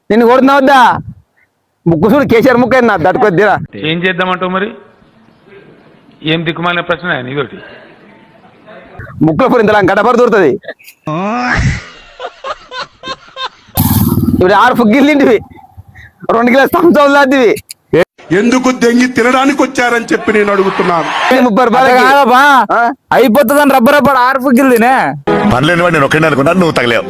నిన్ను కొడుతున్నా వద్దా? ముక్కు చూడు కేసీఆర్ ముక్క అయింది నా దట్టుకొద్దిరా. ఏం చేద్దామంటావు మరి? ఏం దిక్కుమాలిన ప్రశ్న నీతోటి. ముక్కులో పూరి ఇంతలా గడపర దూరుతుంది. ఇప్పుడు 6 ఫుగ్గిలు తింటివి, 2 కిలో సంవత్సరాలు దాటివి. ఎందుకు దెంగి తినడానికి వచ్చారని చెప్పి నేను అడుగుతున్నాను. 30 రూపాయలు అయిపోతుందని రబ్బర్ 6 ఫుగ్గిలు తినే పనిలేని వాడు నేను ఒక్కడే అనుకున్నాను, నువ్వు తగలేవు.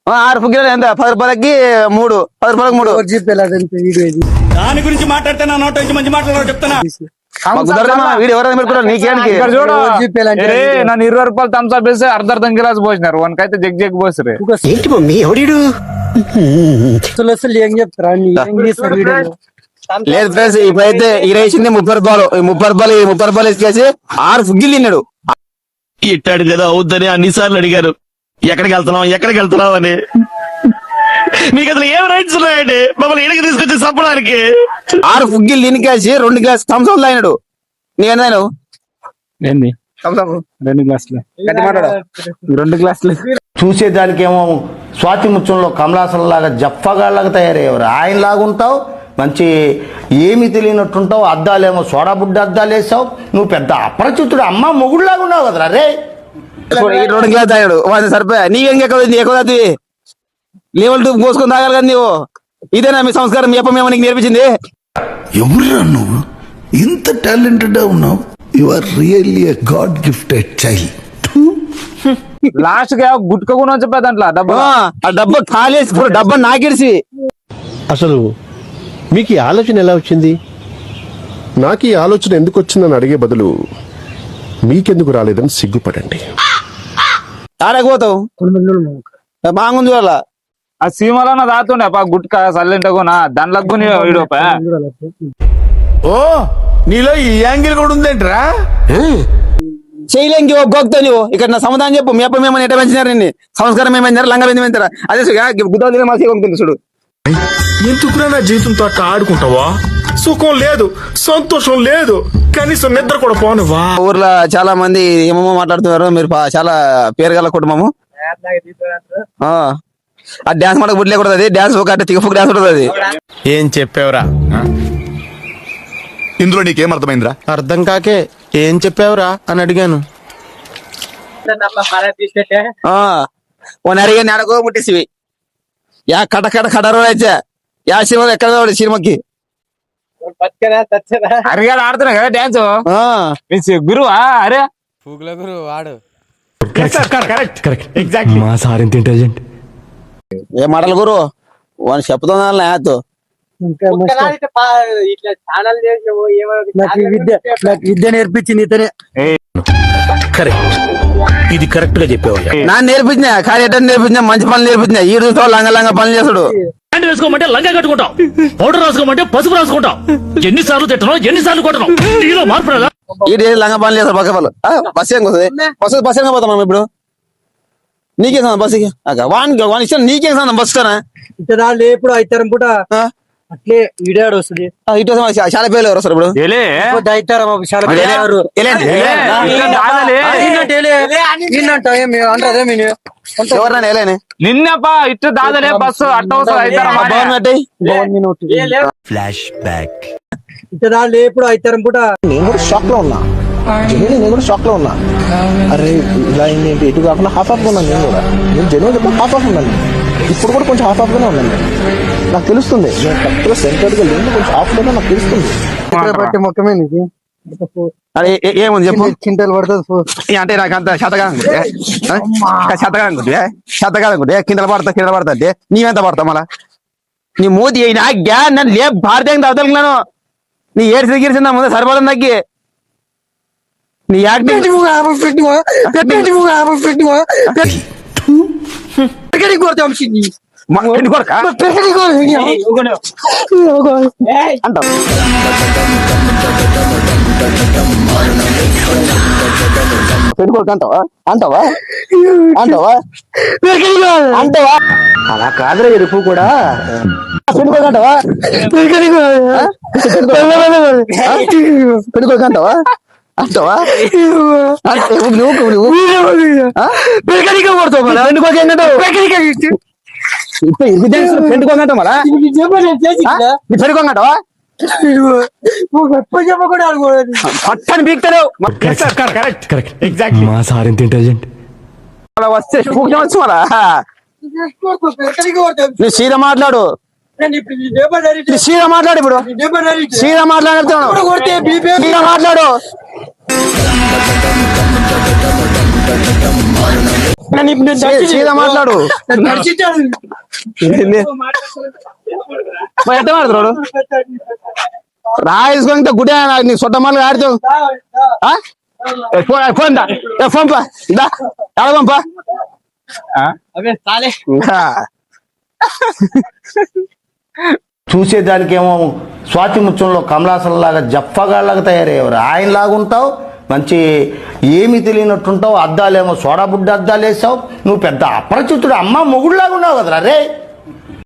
6 ఫుగ్గిలు ఎంత? 10 రూపాయలకి 3, 10 రూపాయలకి 3. దాని గురించి మాట్లాడితే నా నోట నుంచి మంచి మాట్లాడారు చెప్తానా. వీడు ఎవరైనా పెట్టుకున్నారు నీకేంటి? చూడు నన్ను 20 రూపాయలు థమ్స్అప్ వేస్తే అర్ధం గిలాస్ పోసినారు, వానికైతే జగ్ పోసిరే. ఏంటి మమ్మీ ఎవడు ఏం చెప్తారా? లేదు ఫ్రెండ్స్, ఇప్పుడైతే ఇరేసింది 30 రూపాయలు. 30 రూపాయలు ఇచ్చేసి 6 ఫుగ్గిలు తిన్నాడు. ఇట్టాడు కదా అవుద్దని అన్నిసార్లు అడిగారు, ఎక్కడికి వెళ్తున్నావు అని. మీకు అసలు ఏం రైట్స్ ఉన్నాయండి మమ్మల్ని ఇడికి తీసుకొచ్చి చంపడానికి? 6 ఫుగ్గిలు తినికేసి 2 గ్లాస్ థమ్స్అప్ తాగినాడు. నేనేను ఏంది 2 గ్లాసులు 2 గ్లాసులు చూసేదానికేమో స్వాతి ముత్యంలో కమలాసనలాగా జప్పగాళ్ళగా తయారయ్యేవారు. ఆయన లాగా ఉంటావు, మంచి ఏమి తెలియనట్టుంటావు. అద్దాలేమో సోడా బుడ్డ అద్దాలు వేసావు. నువ్వు పెద్ద అపరిచితుడు అమ్మ మొగుడులాగా ఉన్నావు కదరా రే. 2 గ్లాస్ తాగాడు, సరిపోయా. నీకేం ఎక్కువ లెవెల్ 2 పోసుకొని తాగాలి కదా నీవు. ఇదేనా మీ సంస్కారం? మీ అప్ప నీకు నేర్పించింది? ఎవరురా నువ్వు? ఇంత టాలెంటెడ్ ఉన్నావు. You are really a god gifted child. Last గా గుట్క కూడా చెప్పేది అంట్లా డబ్బా. ఆ డబ్బా ఖాళీ డబ్బా నాకేసి. అసలు మీకు ఈ ఆలోచన ఎలా వచ్చింది? నాకు ఈ ఆలోచన ఎందుకు వచ్చిందని అడిగే బదులు మీకెందుకు రాలేదని సిగ్గుపడండి. ఆడకపోతావు బాగుంది వాళ్ళ ఆ సీమలో దాతుండే గుట్క సల్లెంట కొనా దాంట్లోకి వీడియో. ఓ నీలో ఈ యాంగిల్ కూడా ఉందేంట్రా? చేయలేంకి గోక్తా నువ్వు. ఇక్కడ నా సమాధానం చెప్పు. మీ అప్ప మేము ఎట్ట పెంచినారు, నిన్ను సంస్కారం ఏమైందారు, లంగా పెంచారా? అదే గుద్దాలు మా సేవకుంటుంది చూడు. ఎందుకురా నా జీవితంతో అట్లా ఆడుకుంటావా? సుఖం లేదు, సంతోషం లేదు, కనీసం నిద్ర కూడా పోనువా. ఊర్లో చాలా మంది ఏమేమో మాట్లాడుతున్నారు. మీరు చాలా పేరు గల కుటుంబము. ఆ డాన్స్ మనకు బుడ్లే కూడా డాన్స్ ఒక తిగఫుక్ డాన్స్ ఉంటుంది. ఏం చెప్పావురా? ఇందులో నీకేం అర్థమైందిరా? అర్థం కాకే ఏం చెప్పావురా అని అడిగాను. అడిగా నెడకో ముట్టేసివి. యా కటరో అయితే యా సినిమా ఎక్కడ సినిమాకి అరిగాడు ఆడుతున్నా కదా డాన్స్. గురువా? అరే పూగుల గురువు వాడు. మా సార్ ఎంత ఇంటెలిజెంట్. ఏ మాటలు గురు వాడిని చెప్తున్నా. విద్య నేర్పించింది ఇతనే. కరెక్ట్, ఇది కరెక్ట్ గా చెప్పావు. నా నేర్పించిన కార్యటం నేర్పించిన, మంచి పనులు నేర్పించిన. ఈ రోజు లంగా పనులు చేస్తాడు. వేసుకోమంటే లంగా కట్టుకుంటాం, పౌడర్ రాసుకోమంటే పసుపు రాసుకుంటాం. ఎన్నిసార్లు తిట్టడం, ఎన్నిసార్లు కొట్టడం. నీలో మార్పు రాదా? ఈ లంగా పనులు చేస్తారు పక్క వాళ్ళు. బస్ ఏం వస్తుంది? బస్ ఏం పోతాం మనం ఇప్పుడు? నీకేం సందా బస్సుకి? వాని ఇష్టం, నీకేం సందా బస్సు కానా? ఇప్పుడు అయితారం పూట అట్లే ఈడాడు వస్తుంది. ఇటు చాలా పేర్లు ఎవరు వస్తారు ఇప్పుడు? ఎవరన్నా వేలేని నిన్నపా ఇటు దాదలే బస్సు ఫ్లాష్ బ్యాక్. ఇప్పుడు అయితారం పూట నేను కూడా షాక్ లో ఉన్నా. నేను కూడా షాక్ లో ఉన్నా. అరే ఇలా ఏంటి ఇటు కాకుండా హాఫ్ ఉన్నాను. నేను కూడా జనువు చెప్పి హాఫ్ ఉన్నాను. ఇప్పుడు కూడా కొంచెం హాఫ్ గానే ఉన్నాను. నాకు తెలుస్తుంది నేను కరెక్ట్ గా సెంటర్ గా లేదు, కొంచెం హాఫ్ లోనే నాకు తెలుస్తుంది. మొక్కమే నీకు ఏముంది చెప్పు. చింతలు పడుతుంది అంటే నాకు అంత శతకాలనుకుంటే కిందలు పడతా అంటే నీవెంత పడతావు? మళ్ళా నీ మూతి నా నన్ను లే భారతీయంగా అవతలుకున్నాను. నీ ఏడ్చి గిరిసిందా ముందు సరిపడం తగ్గి నీ యాక్టింగ్ అంటావా అలా కాదురా ఎరుపు కూడా పెట్టుకోకంటావా? పెట్టుకోకంటావా? అంటావా? నువ్వు పెట్టుకోకేంటావు? ఇప్పుడు ఇది పెట్టుకోగట మరా పెట్టుకోగటవా పట్టని బీక్తలేవు మా సార్ ఎంత ఇంటెలిజెంట్. వస్తే వచ్చు మరా నీ సీదా మాట్లాడు నీ సీదా మాట్లాడు ఇప్పుడు సీదా మాట్లాడుతున్నాడు సీదా మాట్లాడు సీదా మాట్లాడు ఎట్ట మాట్లాడు రాయేసుకొని గుడి నీ సొట్ట మళ్ళీ ఆడుతావు ఫోన్ దా ఫోన్ పా పంపా చూసేదానికేమో స్వాతి ముత్యంలో కమలాసనలాగా జప్పగాళ్ళగా తయారయ్యేవారు. ఆయన లాగుంటావు, మంచి ఏమి తెలియనట్టుంటావు, అద్దాలేమో సోడా బుడ్డ అద్దాలు వేసావు, నువ్వు పెద్ద అపరిచితుడు అమ్మ మొగుడులాగా ఉన్నావు కదరా రే.